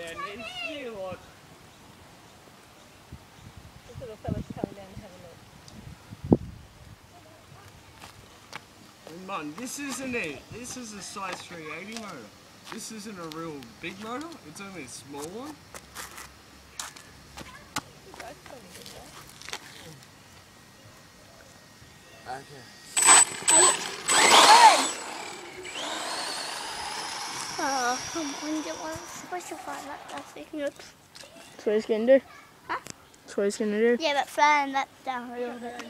Yeah, and it's still like... This little fella's coming down to have a look. And Mum, this isn't it. This is a size 380 motor. This isn't a real big motor. It's only a small one. Okay. Oh, come on, get one specify that, that's it. Yep. That's what he's going to do. Huh? That's what he's going to do. Yeah, but fan that down a little bit.